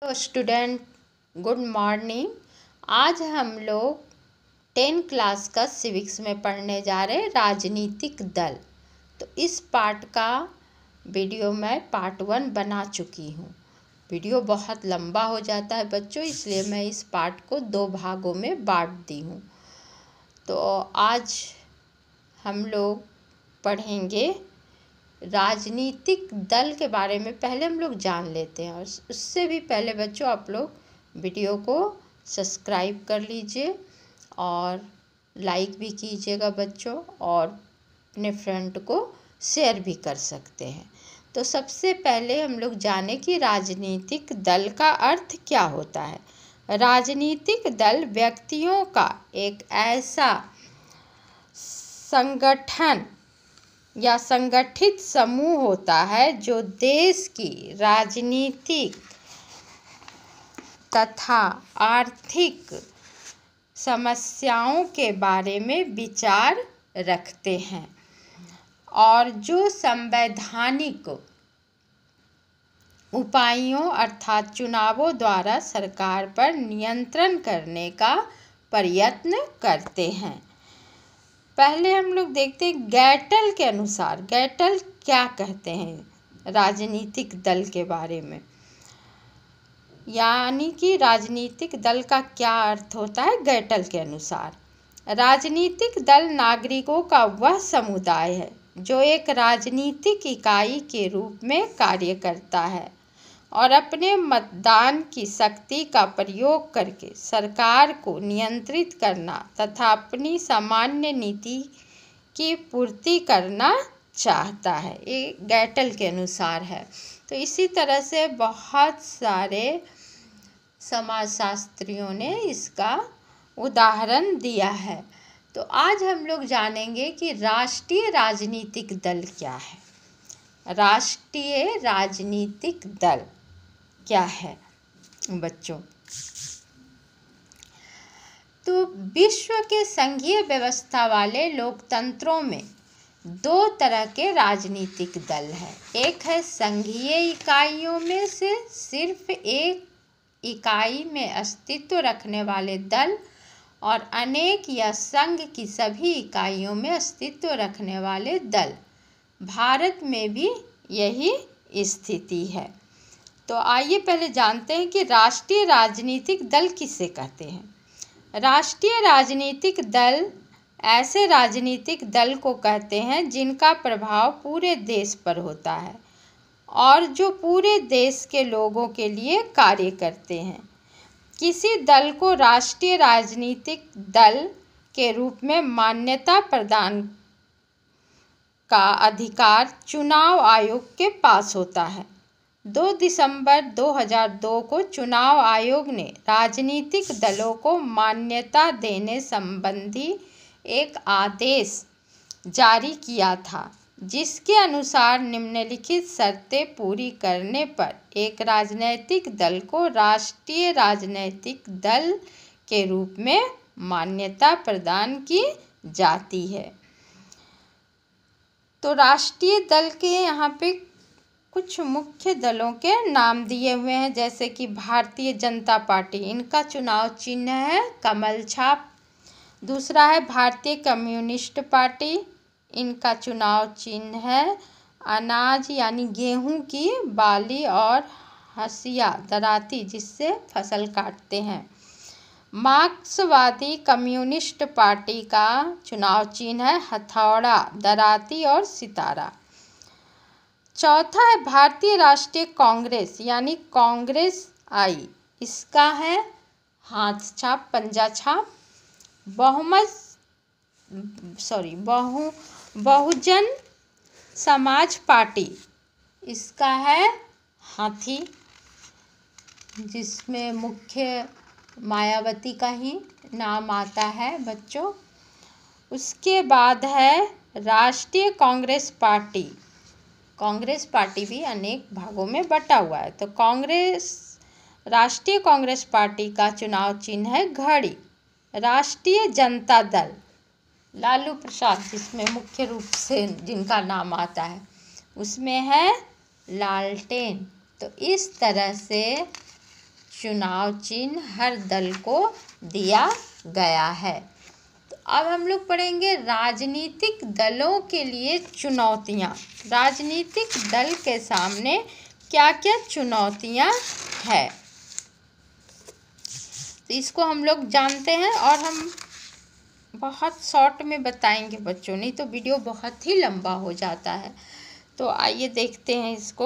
Student, good morning. आज हम लोग 10 क्लास का सिविक्स में पढ़ने जा रहे हैं राजनीतिक दल। तो इस पार्ट का वीडियो मैं पार्ट 1 बना चुकी हूँ। वीडियो बहुत लंबा हो जाता है बच्चों, इसलिए मैं इस पार्ट को 2 भागों में बांट दी हूँ। तो आज हम लोग पढ़ेंगे राजनीतिक दल के बारे में। पहले हम लोग जान लेते हैं, और उससे भी पहले बच्चों आप लोग वीडियो को सब्सक्राइब कर लीजिए और लाइक भी कीजिएगा बच्चों, और अपने फ्रेंड को शेयर भी कर सकते हैं। तो सबसे पहले हम लोग जाने कि राजनीतिक दल का अर्थ क्या होता है। राजनीतिक दल व्यक्तियों का एक ऐसा संगठन या संगठित समूह होता है जो देश की राजनीतिक तथा आर्थिक समस्याओं के बारे में विचार रखते हैं और जो संवैधानिक उपायों अर्थात चुनावों द्वारा सरकार पर नियंत्रण करने का प्रयत्न करते हैं। पहले हम लोग देखते हैं गैटल के अनुसार। गैटल क्या कहते हैं राजनीतिक दल के बारे में, यानी कि राजनीतिक दल का क्या अर्थ होता है। गैटल के अनुसार राजनीतिक दल नागरिकों का वह समुदाय है जो एक राजनीतिक इकाई के रूप में कार्य करता है और अपने मतदान की शक्ति का प्रयोग करके सरकार को नियंत्रित करना तथा अपनी सामान्य नीति की पूर्ति करना चाहता है। ये गैटल के अनुसार है। तो इसी तरह से बहुत सारे समाजशास्त्रियों ने इसका उदाहरण दिया है। तो आज हम लोग जानेंगे कि राष्ट्रीय राजनीतिक दल क्या है। राष्ट्रीय राजनीतिक दल क्या है बच्चों। तो विश्व के संघीय व्यवस्था वाले लोकतंत्रों में 2 तरह के राजनीतिक दल हैं। एक है संघीय इकाइयों में से सिर्फ एक इकाई में अस्तित्व रखने वाले दल, और अनेक या संघ की सभी इकाइयों में अस्तित्व रखने वाले दल। भारत में भी यही स्थिति है। तो आइए पहले जानते हैं कि राष्ट्रीय राजनीतिक दल किसे कहते हैं। राष्ट्रीय राजनीतिक दल ऐसे राजनीतिक दल को कहते हैं जिनका प्रभाव पूरे देश पर होता है और जो पूरे देश के लोगों के लिए कार्य करते हैं। किसी दल को राष्ट्रीय राजनीतिक दल के रूप में मान्यता प्रदान का अधिकार चुनाव आयोग के पास होता है। 2 दिसंबर 2002 को चुनाव आयोग ने राजनीतिक दलों को मान्यता देने संबंधी एक आदेश जारी किया था, जिसके अनुसार निम्नलिखित शर्तें पूरी करने पर एक राजनीतिक दल को राष्ट्रीय राजनीतिक दल के रूप में मान्यता प्रदान की जाती है। तो राष्ट्रीय दल के यहाँ पे कुछ मुख्य दलों के नाम दिए हुए हैं, जैसे कि भारतीय जनता पार्टी, इनका चुनाव चिन्ह है कमल छाप। दूसरा है भारतीय कम्युनिस्ट पार्टी, इनका चुनाव चिन्ह है अनाज यानी गेहूं की बाली और हसिया दराती जिससे फसल काटते हैं। मार्क्सवादी कम्युनिस्ट पार्टी का चुनाव चिन्ह है हथौड़ा, दराती और सितारा। चौथा है भारतीय राष्ट्रीय कांग्रेस यानी कांग्रेस आई, इसका है हाथ छाप, पंजा छाप। बहुजन समाज पार्टी, इसका है हाथी, जिसमें मुख्य मायावती का ही नाम आता है बच्चों। उसके बाद है राष्ट्रीय कांग्रेस पार्टी। कांग्रेस पार्टी भी अनेक भागों में बटा हुआ है। तो राष्ट्रीय कांग्रेस पार्टी का चुनाव चिन्ह है घड़ी। राष्ट्रीय जनता दल लालू प्रसाद, जिसमें मुख्य रूप से जिनका नाम आता है उसमें है लालटेन। तो इस तरह से चुनाव चिन्ह हर दल को दिया गया है। तो अब हम लोग पढ़ेंगे राजनीतिक दलों के लिए चुनौतियाँ। राजनीतिक दल के सामने क्या क्या चुनौतियाँ है, तो इसको हम लोग जानते हैं और हम बहुत शॉर्ट में बताएंगे बच्चों, नहीं तो वीडियो बहुत ही लंबा हो जाता है। तो आइए देखते हैं इसको।